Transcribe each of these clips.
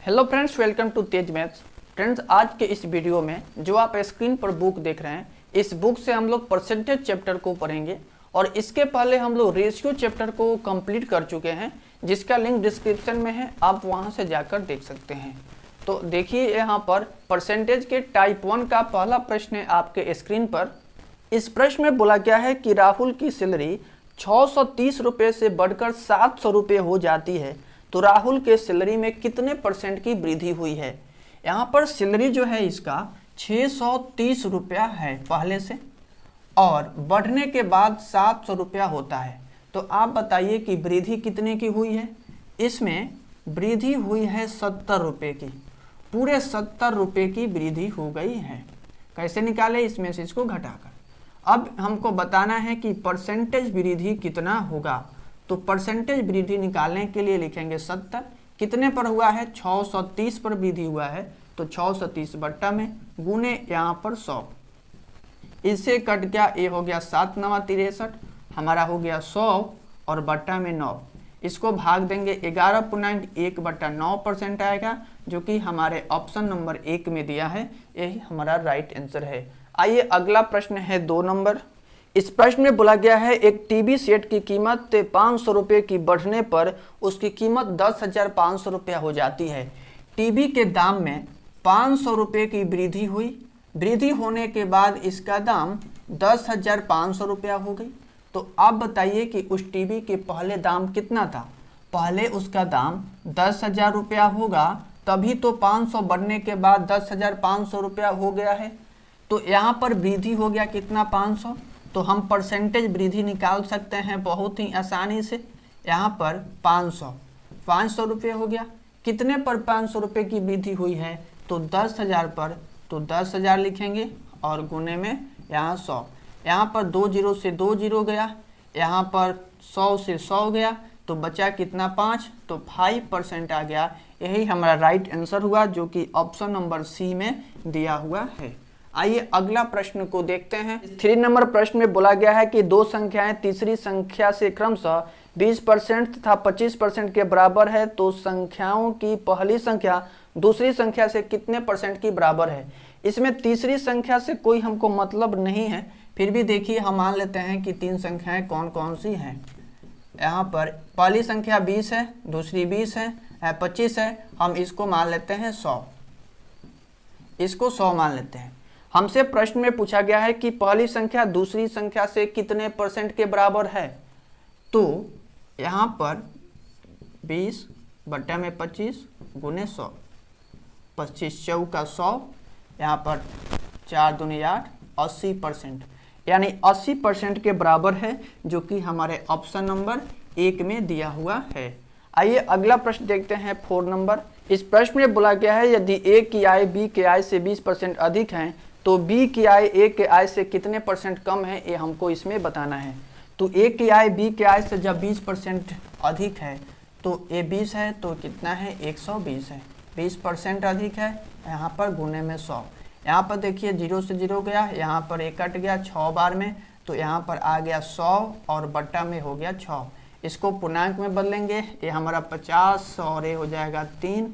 Hello friends, welcome to Tej maths. Friends, आज के इस वीडियो में जो आप स्क्रीन पर बुक देख रहे हैं, इस बुक से हम लोग परसेंटेज चैप्टर को पढ़ेंगे और इसके पहले हम लोग रेशियो चैप्टर को कंप्लीट कर चुके हैं, जिसका लिंक डिस्क्रिप्शन में है, आप वहां से जाकर देख सकते हैं। तो देखिए यहाँ पर परसेंटेज के टाइप 1 का पहला प्रश्न है आपके स्क्रीन पर। इस प्रश्न में बोला गया है कि राहुल की सैलरी 630 रुपये से बढ़कर 700 रुपये हो जाती है, तो राहुल के सैलरी में कितने परसेंट की वृद्धि हुई है। यहाँ पर सैलरी जो है इसका 630 रुपया है पहले से, और बढ़ने के बाद 700 रुपया होता है। तो आप बताइए कि वृद्धि कितने की हुई है। इसमें वृद्धि हुई है 70 रुपये की, पूरे 70 रुपये की वृद्धि हो गई है। कैसे निकाले, इसमें से इसको घटाकर। अब हमको बताना है कि परसेंटेज वृद्धि कितना होगा। तो परसेंटेज वृद्धि निकालने के लिए लिखेंगे 70। कितने पर हुआ है, 630 पर वृद्धि हुआ है, तो 630 बट्टा में गुने यहाँ पर 100। इससे कट गया, ये हो गया 7 9 63, हमारा हो गया 100 और बट्टा में 9। इसको भाग देंगे 11.1/9% आएगा, जो कि हमारे ऑप्शन नंबर 1 में दिया है। यही हमारा राइट आंसर है। आइए अगला प्रश्न है 2 नंबर। इस प्रश्न में बोला गया है एक टीवी सेट की कीमत 500 रुपये की बढ़ने पर उसकी कीमत 10,500 रुपया हो जाती है। टीवी के दाम में 500 रुपये की वृद्धि हुई। वृद्धि होने के बाद इसका दाम 10,500 रुपया हो गई। तो आप बताइए कि उस टीवी के पहले दाम कितना था। पहले उसका दाम 10,000 रुपया होगा, तभी तो 500 बढ़ने के बाद 10,500 रुपया हो गया है। तो यहाँ पर वृद्धि हो गया कितना, 500। तो हम परसेंटेज वृद्धि निकाल सकते हैं बहुत ही आसानी से। यहाँ पर 500 रुपये हो गया। कितने पर 500 रुपये की वृद्धि हुई है, तो 10,000 पर, तो 10,000 लिखेंगे और गुने में यहाँ 100। यहाँ पर 2 0 से 2 0 गया, यहाँ पर 100 से 100 गया, तो बचा कितना, 5, तो 5% आ गया। यही हमारा राइट आंसर हुआ, जो कि ऑप्शन नंबर सी में दिया हुआ है। आइए अगला प्रश्न को देखते हैं। 3 नंबर प्रश्न में बोला गया है कि दो संख्याएं तीसरी संख्या से क्रमशः 20% तथा 25% के बराबर है, तो संख्याओं की पहली संख्या दूसरी संख्या से कितने परसेंट की बराबर है। इसमें तीसरी संख्या से कोई हमको मतलब नहीं है, फिर भी देखिए हम मान लेते हैं कि 3 संख्याएं कौन कौन सी हैं। यहाँ पर पहली संख्या 20 है, दूसरी 20 है, 25 है। हम इसको मान लेते हैं 100, इसको 100 मान लेते हैं। हमसे प्रश्न में पूछा गया है कि पहली संख्या दूसरी संख्या से कितने परसेंट के बराबर है। तो यहाँ पर 20 बट्टा में 25 गुने 100, 25 चौका 100, यहाँ पर 4 दूनी 8, 80%, यानी 80% के बराबर है, जो कि हमारे ऑप्शन नंबर 1 में दिया हुआ है। आइए अगला प्रश्न देखते हैं 4 नंबर। इस प्रश्न में बोला गया है यदि ए की आय बी के आय से 20% अधिक है, तो बी की आय ए के आय से कितने परसेंट कम है, ये हमको इसमें बताना है। तो ए की आय बी के आय से जब 20% अधिक है, तो ए 20 है, तो कितना है, 120 है। 20% अधिक है, यहाँ पर गुने में 100। यहाँ पर देखिए 0 से 0 गया, यहाँ पर 1 कट गया 6 बार में, तो यहाँ पर आ गया 100 और बट्टा में हो गया 6। इसको पूर्णांक में बदलेंगे, ये हमारा 50 और ये हो जाएगा 3,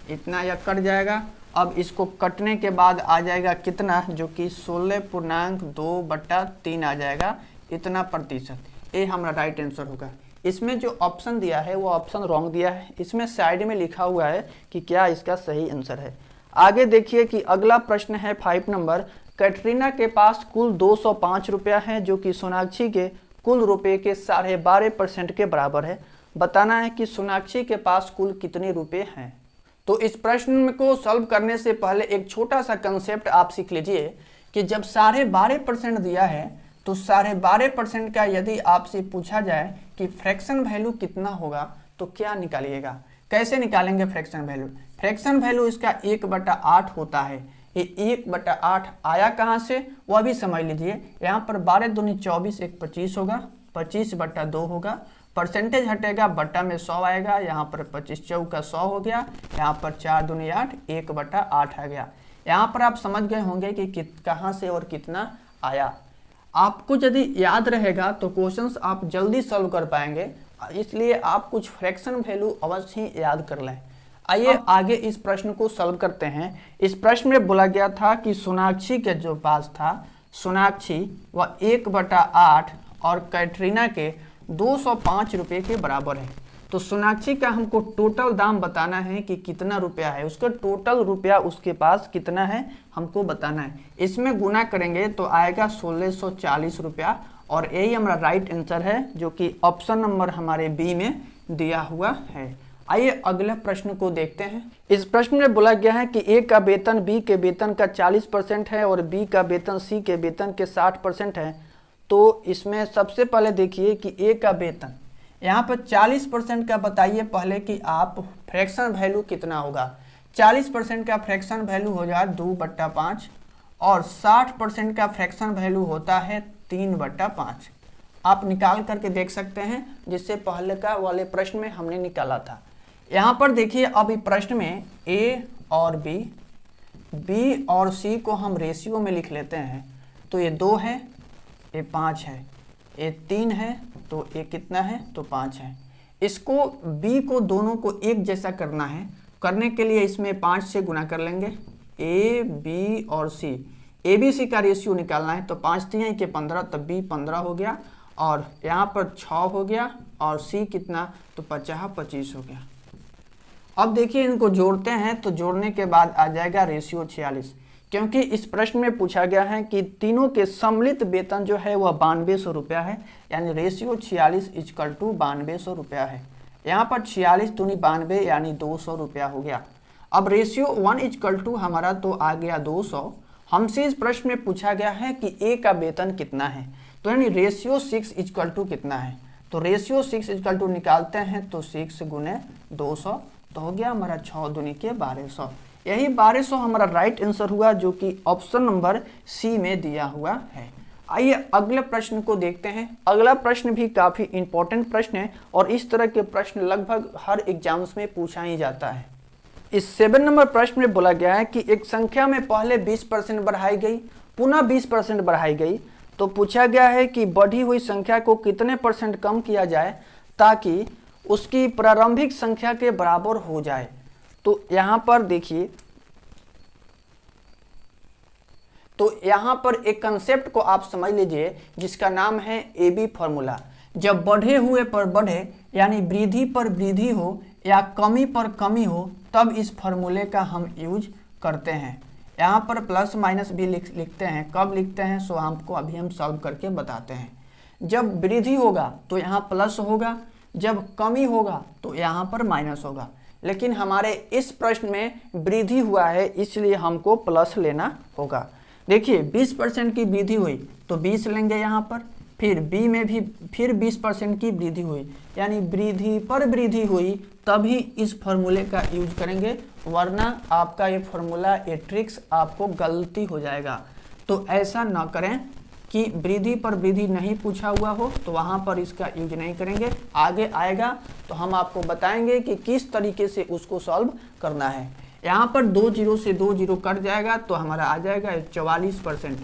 इतना यह कट जाएगा। अब इसको कटने के बाद आ जाएगा कितना, जो कि 16.2/3 आ जाएगा, इतना प्रतिशत। ये हमारा राइट आंसर होगा। इसमें जो ऑप्शन दिया है वो ऑप्शन रॉन्ग दिया है। इसमें साइड में लिखा हुआ है कि क्या इसका सही आंसर है। आगे देखिए कि अगला प्रश्न है 5 नंबर। कैटरीना के पास कुल 205 रुपया है, जो कि सोनाक्षी के कुल रुपये के 12.5% के बराबर है। बताना है कि सोनाक्षी के पास कुल कितने रुपये हैं। तो इस प्रश्न को सॉल्व करने से पहले एक छोटा सा कंसेप्ट आप सीख लीजिए कि जब 12.5% दिया है, तो 12.5% का यदि आपसे पूछा जाए कि फ्रैक्शन वैल्यू कितना होगा, तो क्या निकालिएगा। कैसे निकालेंगे फ्रैक्शन वैल्यू। फ्रैक्शन वैल्यू इसका 1/8 होता है। ये 1/8 आया कहाँ से, वह भी समझ लीजिए। यहाँ पर 12 दूनी 24, 1 25 होगा, 25/2 होगा। परसेंटेज हटेगा, बट्टा में 100 आएगा, यहाँ पर 25 चौका 100 हो गया, यहाँ पर 4 दूनी 8, 1/8 आ गया। यहाँ पर आप समझ गए होंगे कि कहाँ से और कितना आया। आपको यदि याद रहेगा तो क्वेश्चंस आप जल्दी सॉल्व कर पाएंगे, इसलिए आप कुछ फ्रैक्शन वैल्यू अवश्य ही याद कर लें। आइए आगे इस प्रश्न को सॉल्व करते हैं। इस प्रश्न में बोला गया था कि सोनाक्षी के जो पास था, सोनाक्षी वह 1/8 और कैटरीना के 205 रुपये के बराबर है। तो सोनाक्षी का हमको टोटल दाम बताना है कि कितना रुपया है, उसका टोटल रुपया उसके पास कितना है हमको बताना है। इसमें गुना करेंगे तो आएगा 1640 रुपया और यही हमारा राइट आंसर है, जो कि ऑप्शन नंबर हमारे बी में दिया हुआ है। आइए अगले प्रश्न को देखते हैं। इस प्रश्न में बोला गया है कि ए का वेतन बी के वेतन का 40% है और बी का वेतन सी के वेतन के 60% है। तो इसमें सबसे पहले देखिए कि ए का वेतन यहाँ पर 40% का बताइए पहले कि आप फ्रैक्शन वैल्यू कितना होगा। 40% का फ्रैक्शन वैल्यू हो जाए 2/5 और 60% का फ्रैक्शन वैल्यू होता है 3/5। आप निकाल करके देख सकते हैं, जिससे पहले का वाले प्रश्न में हमने निकाला था। यहाँ पर देखिए अभी प्रश्न में ए और बी और सी को हम रेशियो में लिख लेते हैं। तो ये 2 है, ये 5 है, ये 3 है, तो ये कितना है तो 5 है। इसको बी को दोनों को एक जैसा करना है। करने के लिए इसमें 5 से गुना कर लेंगे। ए बी और सी, ए बी सी का रेशियो निकालना है। तो 5 3 के 15, तब बी 15 हो गया और यहाँ पर 6 हो गया और सी कितना तो 25 हो गया। अब देखिए इनको जोड़ते हैं तो जोड़ने के बाद आ जाएगा रेशियो 46, क्योंकि इस प्रश्न में पूछा गया है कि तीनों के सम्मिलित वेतन जो है वह 9200 रुपया है, यानी रेशियो 46 = 9200 रुपया है। यहाँ पर 46 दूनी 92 यानी 200 रुपया हो गया। अब रेशियो 1 = हमारा तो आ गया 200। हमसे इस प्रश्न में पूछा गया है कि ए का वेतन कितना है, तो यानी रेशियो 6 = कितना है। तो रेशियो 6 = निकालते हैं तो 6 × 200 तो हो गया हमारा 6 दूनी के 1200। यही 1200 हमारा राइट आंसर हुआ, जो कि ऑप्शन नंबर सी में दिया हुआ है। आइए अगले प्रश्न को देखते हैं। अगला प्रश्न भी काफ़ी इंपॉर्टेंट प्रश्न है और इस तरह के प्रश्न लगभग हर एग्जाम्स में पूछा ही जाता है। इस 7 नंबर प्रश्न में बोला गया है कि एक संख्या में पहले 20% बढ़ाई गई, पुनः 20% बढ़ाई गई। तो पूछा गया है कि बढ़ी हुई संख्या को कितने % कम किया जाए ताकि उसकी प्रारंभिक संख्या के बराबर हो जाए। तो यहाँ पर देखिए, तो यहाँ पर एक कंसेप्ट को आप समझ लीजिए जिसका नाम है AB फॉर्मूला। जब बढ़े हुए पर बढ़े यानी वृद्धि पर वृद्धि हो या कमी पर कमी हो, तब इस फॉर्मूले का हम यूज करते हैं। यहाँ पर प्लस माइनस भी लिखते हैं। कब लिखते हैं सो हमको अभी हम सॉल्व करके बताते हैं। जब वृद्धि होगा तो यहाँ प्लस होगा, जब कमी होगा तो यहाँ पर माइनस होगा। लेकिन हमारे इस प्रश्न में वृद्धि हुआ है, इसलिए हमको प्लस लेना होगा। देखिए 20% की वृद्धि हुई तो 20 लेंगे यहाँ पर, फिर बी में भी फिर 20% की वृद्धि हुई, यानी वृद्धि पर वृद्धि हुई, तभी इस फॉर्मूले का यूज करेंगे, वरना आपका ये फॉर्मूला, ये ट्रिक्स आपको गलती हो जाएगा। तो ऐसा ना करें कि वृद्धि पर वृद्धि नहीं पूछा हुआ हो तो वहाँ पर इसका यूज नहीं करेंगे। आगे आएगा तो हम आपको बताएंगे कि किस तरीके से उसको सॉल्व करना है। यहाँ पर 2 0 से 2 0 कट जाएगा तो हमारा आ जाएगा 44%।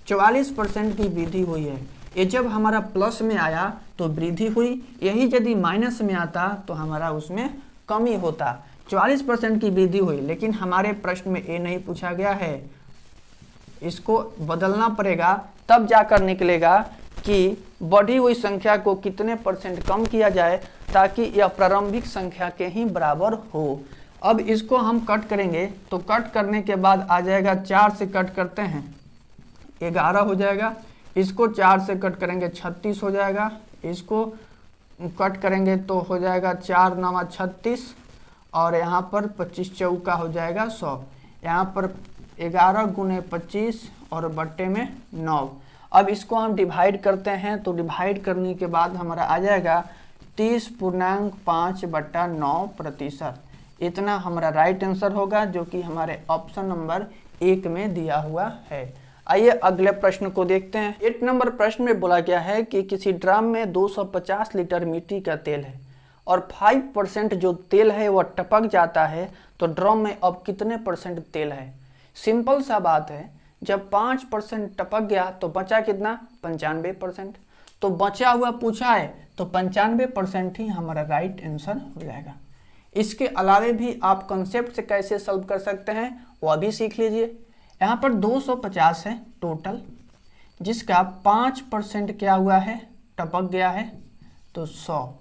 44% की वृद्धि हुई है। ये जब हमारा प्लस में आया तो वृद्धि हुई, यही यदि माइनस में आता तो हमारा उसमें कमी होता। 44% की वृद्धि हुई, लेकिन हमारे प्रश्न में ये नहीं पूछा गया है, इसको बदलना पड़ेगा, तब जाकर निकलेगा कि बढ़ी हुई संख्या को कितने % कम किया जाए ताकि यह प्रारंभिक संख्या के ही बराबर हो। अब इसको हम कट करेंगे तो कट करने के बाद आ जाएगा, 4 से कट करते हैं 11 हो जाएगा, इसको 4 से कट करेंगे 36 हो जाएगा, इसको कट करेंगे तो हो जाएगा 4 9 36 और यहाँ पर 25 चौका हो जाएगा 100। यहाँ पर 11 × 25 और बट्टे में 9। अब इसको हम डिवाइड करते हैं तो डिवाइड करने के बाद हमारा आ जाएगा 30.5/9%। इतना हमारा राइट आंसर होगा, जो कि हमारे ऑप्शन नंबर 1 में दिया हुआ है। आइए अगले प्रश्न को देखते हैं। 8 नंबर प्रश्न में बोला गया है कि किसी ड्रम में 250 लीटर मिट्टी का तेल है और 5% जो तेल है वह टपक जाता है, तो ड्रम में अब कितने % तेल है। सिंपल सा बात है, जब 5% टपक गया तो बचा कितना 95%। तो बचा हुआ पूछा है तो 95% ही हमारा राइट आंसर हो जाएगा। इसके अलावे भी आप कंसेप्ट से कैसे सॉल्व कर सकते हैं वो भी सीख लीजिए। यहाँ पर 250 है टोटल, जिसका 5% क्या हुआ है, टपक गया है, तो 100।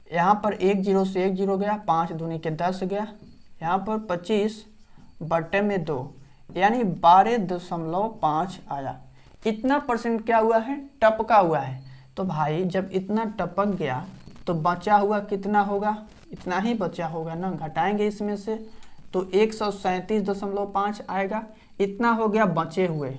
यहाँ पर 1 0 से 1 0 गया, 5 दूनी के 10 गया, यहाँ पर 25 बटे में 2 यानी 12.5 आया। इतना परसेंट क्या हुआ है, टपका हुआ है। तो भाई जब इतना टपक गया तो बचा हुआ कितना होगा, इतना ही बचा होगा ना, घटाएंगे इसमें से तो 137.5 आएगा। इतना हो गया बचे हुए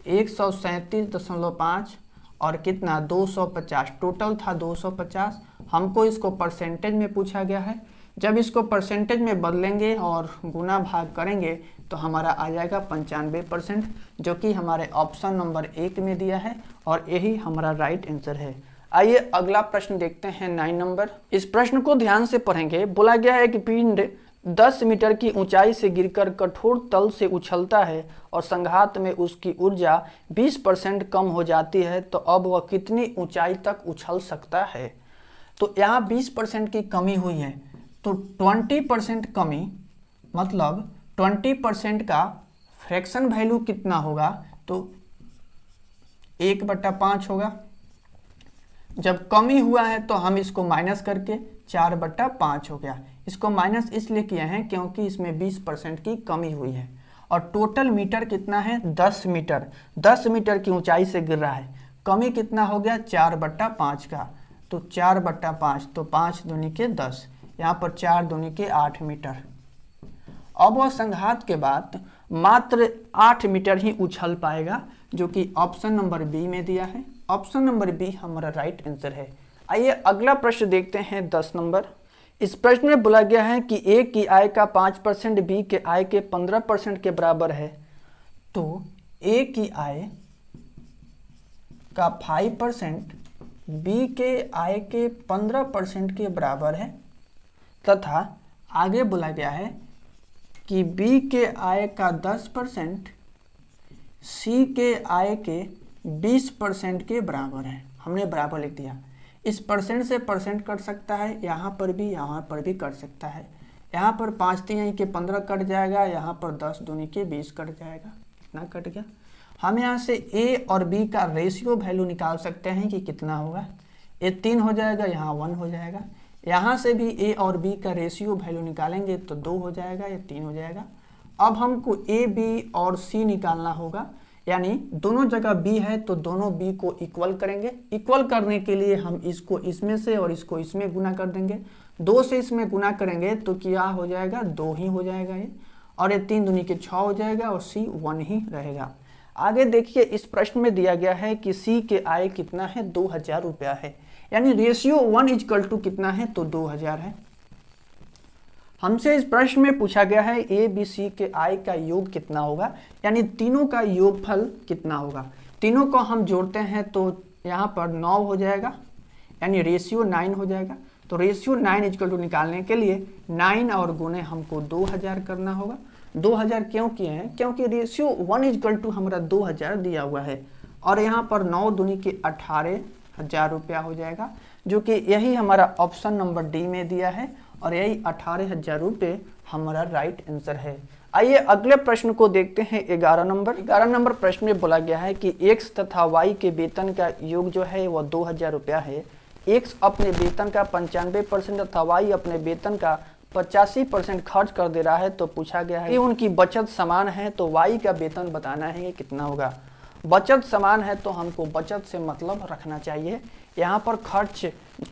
137.5 और कितना 250, टोटल था 250। हमको इसको परसेंटेज में पूछा गया है। जब इसको परसेंटेज में बदलेंगे और गुना भाग करेंगे तो हमारा आ जाएगा 95%, जो कि हमारे ऑप्शन नंबर 1 में दिया है और यही हमारा राइट आंसर है। आइए अगला प्रश्न देखते हैं 9 नंबर। इस प्रश्न को ध्यान से पढ़ेंगे। बोला गया है कि पिंड 10 मीटर की ऊंचाई से गिरकर कठोर तल से उछलता है और संघात में उसकी ऊर्जा 20% कम हो जाती है, तो अब वह कितनी ऊंचाई तक उछल सकता है। तो यहाँ 20% की कमी हुई है, तो 20% कमी मतलब 20% का फ्रैक्शन वैल्यू कितना होगा, तो 1/5 होगा। जब कमी हुआ है तो हम इसको माइनस करके 4/5 हो गया। इसको माइनस इसलिए किए हैं क्योंकि इसमें 20% की कमी हुई है। और टोटल मीटर कितना है, 10 मीटर। 10 मीटर की ऊंचाई से गिर रहा है, कमी कितना हो गया 4/5 का, तो 4/5, तो 5 दूनी के 10, यहाँ पर 4 दूनी के 8 मीटर। अब वह संघात के बाद मात्र 8 मीटर ही उछल पाएगा, जो कि ऑप्शन नंबर बी में दिया है। ऑप्शन नंबर बी हमारा राइट आंसर है। आइए अगला प्रश्न देखते हैं 10 नंबर। इस प्रश्न में बोला गया है कि ए की आय का 5% बी के आय के 15% के बराबर है। तो ए की आय का 5% बी के आय के 15% के बराबर है, तथा आगे बोला गया है कि बी के आय का 10% सी के आय के 20% के बराबर है। हमने बराबर लिख दिया। इस परसेंट से परसेंट कट सकता है, यहाँ पर भी कट सकता है। यहाँ पर 5 3 के 15 कट जाएगा, यहाँ पर 10 दूनी के 20 कट जाएगा। इतना कट गया। हम यहाँ से ए और बी का रेशियो वैल्यू निकाल सकते हैं कि कितना होगा। ये 3 हो जाएगा, यहाँ 1 हो जाएगा। यहाँ से भी ए और बी का रेशियो वैल्यू निकालेंगे तो 2 हो जाएगा, या 3 हो जाएगा। अब हमको ए बी और सी निकालना होगा, यानी दोनों जगह बी है तो दोनों बी को इक्वल करेंगे। इक्वल करने के लिए हम इसको इसमें से और इसको इसमें गुना कर देंगे। 2 से इसमें गुना करेंगे तो क्या हो जाएगा, 2 ही हो जाएगा ये, और ये 3 दूनी के 6 हो जाएगा और सी 1 ही रहेगा। आगे देखिए, इस प्रश्न में दिया गया है कि सी के आय कितना है, 2000 रुपया है, यानी रेशियो 1:2 कितना है, तो 2000 है। हमसे इस प्रश्न में पूछा गया है ए बी सी के आय का योग कितना होगा, यानी तीनों का योगफल कितना होगा। तीनों को हम जोड़ते हैं तो यहाँ पर 9 हो जाएगा, यानी रेशियो 9 हो जाएगा। तो रेशियो 9 निकालने के लिए 9 और गुने हमको 2000 करना होगा। 2000 क्यों किए हैं, क्योंकि रेशियो 1:2 हमारा 2000 दिया हुआ है, और यहाँ पर 9 दूनी के 18,000 रुपया हो जाएगा, जो कि यही हमारा ऑप्शन नंबर डी में दिया है, और यही 18,000 रुपये हमारा राइट आंसर है। आइए अगले प्रश्न को देखते हैं 11 नंबर। 11 नंबर प्रश्न में बोला गया है कि एक्स तथा वाई के वेतन का योग जो है वह 2000 रुपया है। एक्स अपने वेतन का 95% तथा वाई अपने वेतन का 85% खर्च कर दे रहा है। तो पूछा गया है कि उनकी बचत समान है, तो वाई का वेतन बताना है कि कितना होगा। बचत समान है तो हमको बचत से मतलब रखना चाहिए। यहाँ पर खर्च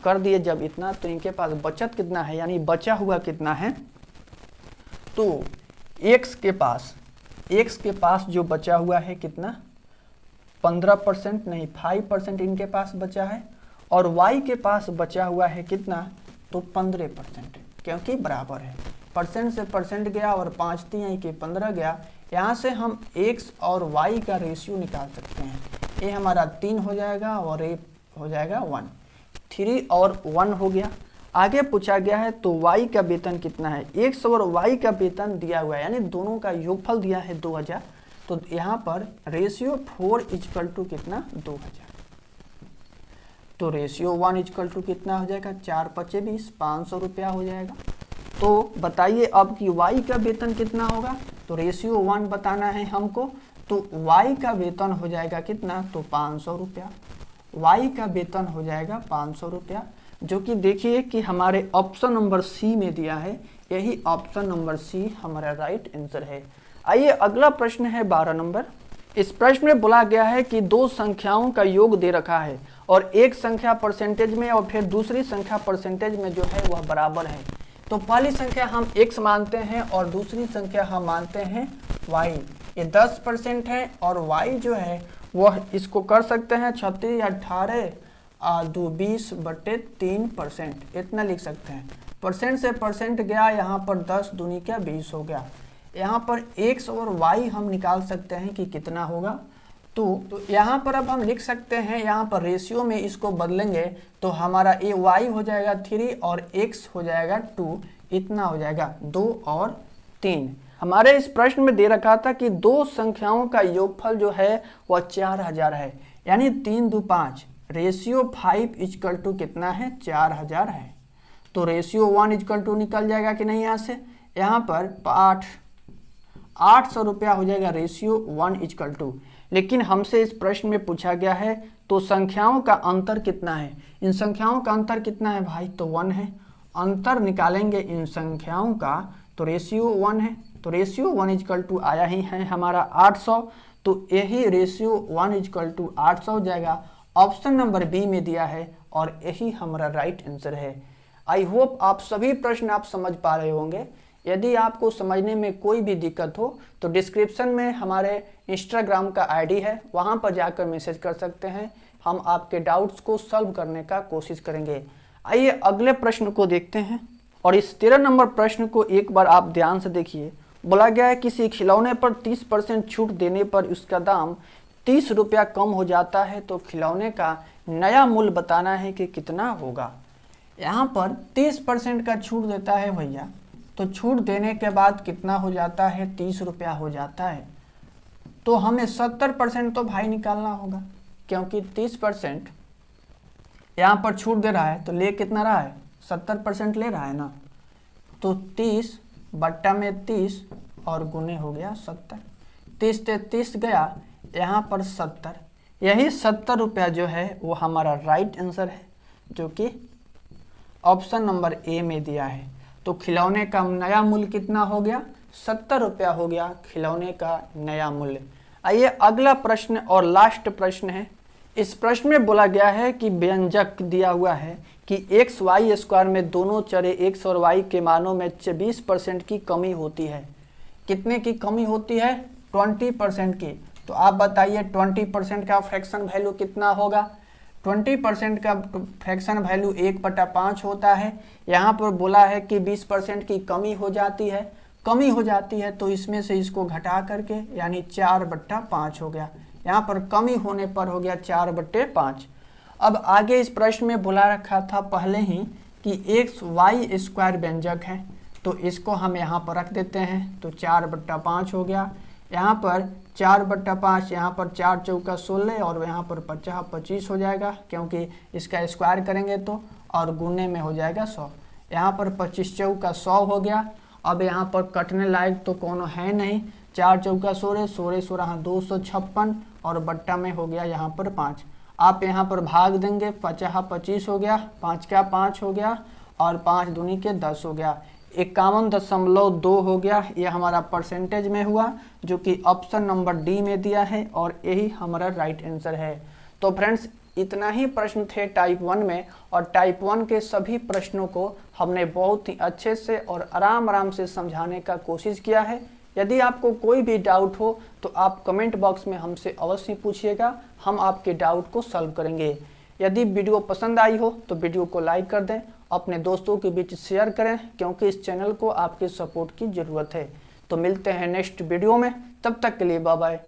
कर दिए जब इतना, तो इनके पास बचत कितना है, यानी बचा हुआ कितना है। तो एक्स के पास जो बचा हुआ है कितना, 15% नहीं 5% इनके पास बचा है, और वाई के पास बचा हुआ है कितना, तो 15%, क्योंकि बराबर है। परसेंट से परसेंट गया और 5 3 के 15 गया। यहाँ से हम एक्स और वाई का रेशियो निकाल सकते हैं। ये हमारा 3 हो जाएगा और ये हो जाएगा 1, 3 और 1 हो गया। आगे पूछा गया है तो वाई का वेतन कितना है। एक्स और वाई का वेतन दिया हुआ है, यानी दोनों का योगफल दिया है 2000। तो यहाँ पर रेशियो 4 कितना, 2000। तो रेशियो 1 कितना हो जाएगा, 4 5 20, 500 रुपया हो जाएगा। तो बताइए अब कि y का वेतन कितना होगा, तो रेशियो 1 बताना है हमको। तो y का वेतन हो जाएगा कितना, तो 500 रुपया। y का वेतन हो जाएगा 500 रुपया, जो कि देखिए कि हमारे ऑप्शन नंबर सी में दिया है, यही ऑप्शन नंबर सी हमारा राइट आंसर है। आइए अगला प्रश्न है 12 नंबर। इस प्रश्न में बोला गया है कि दो संख्याओं का योग दे रखा है और एक संख्या परसेंटेज में और फिर दूसरी संख्या परसेंटेज में जो है वह बराबर है। तो पहली संख्या हम x मानते हैं और दूसरी संख्या हम मानते हैं y। ये 10% है और y जो है वह इसको कर सकते हैं 36 या 18 2 20/3%, इतना लिख सकते हैं। परसेंट से परसेंट गया, यहाँ पर 10 दूनी क्या 20 हो गया। यहाँ पर x और y हम निकाल सकते हैं कि कितना होगा। तो यहाँ पर अब हम लिख सकते हैं, यहाँ पर रेशियो में इसको बदलेंगे तो हमारा ये y हो जाएगा 3 और x हो जाएगा 2, इतना हो जाएगा 2 और 3। हमारे इस प्रश्न में दे रखा था कि दो संख्याओं का योगफल जो है वह 4000 है, यानी 3 2 5, रेशियो 5 इक्वल टू कितना है 4000 है। तो रेशियो 1 इक्वल टू निकल जाएगा कि नहीं, यहाँ से यहाँ पर 800 रुपया हो जाएगा रेशियो 1 इक्वल टू। लेकिन हमसे इस प्रश्न में पूछा गया है तो संख्याओं का अंतर कितना है, इन संख्याओं का अंतर कितना है भाई, तो 1 है। अंतर निकालेंगे इन संख्याओं का तो रेशियो 1 है, तो रेशियो 1 इक्वल टू आया ही है हमारा 800। तो यही रेशियो 1 इक्वल टू 800 हो जाएगा, ऑप्शन नंबर बी में दिया है और यही हमारा राइट आंसर है। आई होप आप सभी प्रश्न आप समझ पा रहे होंगे। यदि आपको समझने में कोई भी दिक्कत हो तो डिस्क्रिप्शन में हमारे इंस्टाग्राम का आईडी है, वहां पर जाकर मैसेज कर सकते हैं, हम आपके डाउट्स को सॉल्व करने का कोशिश करेंगे। आइए अगले प्रश्न को देखते हैं और इस 13 नंबर प्रश्न को एक बार आप ध्यान से देखिए। बोला गया है किसी खिलौने पर 30% छूट देने पर उसका दाम 30 रुपया कम हो जाता है, तो खिलौने का नया मूल्य बताना है कि कितना होगा। यहाँ पर 30% का छूट देता है भैया, तो छूट देने के बाद कितना हो जाता है, 30 रुपया हो जाता है। तो हमें 70% तो भाई निकालना होगा, क्योंकि 30% यहाँ पर छूट दे रहा है तो ले कितना रहा है, 70% ले रहा है ना। तो 30 बट्टा में 30 और गुने हो गया 70, 30 से 30 गया, यहाँ पर 70, यही 70 रुपया जो है वो हमारा राइट आंसर है, जो कि ऑप्शन नंबर ए में दिया है। तो खिलौने का नया मूल्य कितना हो गया, 70 रुपया हो गया खिलौने का नया मूल्य। आइए अगला प्रश्न और लास्ट प्रश्न है। इस प्रश्न में बोला गया है कि व्यंजक दिया हुआ है कि एक्स वाई स्क्वायर में दोनों चरे एक्स और वाई के मानों में 20% की कमी होती है। कितने की कमी होती है, 20% की। तो आप बताइए 20% का फ्रैक्शन वैल्यू कितना होगा। 20% का फ्रैक्शन वैल्यू 1/5 होता है। यहाँ पर बोला है कि 20% की कमी हो जाती है, तो इसमें से इसको घटा करके यानी 4/5 हो गया। यहाँ पर कमी होने पर हो गया 4/5। अब आगे इस प्रश्न में बोला रखा था पहले ही कि एक्स वाई स्क्वायर व्यंजक है, तो इसको हम यहाँ पर रख देते हैं, तो 4/5 हो गया। यहाँ पर 4/5, यहाँ पर 4 चौका 16 और यहाँ पर 50 25 हो जाएगा, क्योंकि इसका स्क्वायर करेंगे तो, और गुने में हो जाएगा 100। यहाँ पर 25 चौका 100 हो गया। अब यहाँ पर कटने लायक तो कोनो है नहीं, 4 चौका 16, 16 16 256 और बट्टा में हो गया यहाँ पर 5। आप यहाँ पर भाग देंगे, 50 25 हो गया, 5 का 5 हो गया और 5 दूनी के 10 हो गया, 51.2 हो गया। ये हमारा परसेंटेज में हुआ, जो कि ऑप्शन नंबर डी में दिया है और यही हमारा राइट आंसर है। तो फ्रेंड्स इतना ही प्रश्न थे टाइप 1 में, और टाइप 1 के सभी प्रश्नों को हमने बहुत ही अच्छे से और आराम से समझाने का कोशिश किया है। यदि आपको कोई भी डाउट हो तो आप कमेंट बॉक्स में हमसे अवश्य पूछिएगा, हम आपके डाउट को सॉल्व करेंगे। यदि वीडियो पसंद आई हो तो वीडियो को लाइक कर दें, अपने दोस्तों के बीच शेयर करें, क्योंकि इस चैनल को आपके सपोर्ट की ज़रूरत है। तो मिलते हैं नेक्स्ट वीडियो में, तब तक के लिए बाय बाय।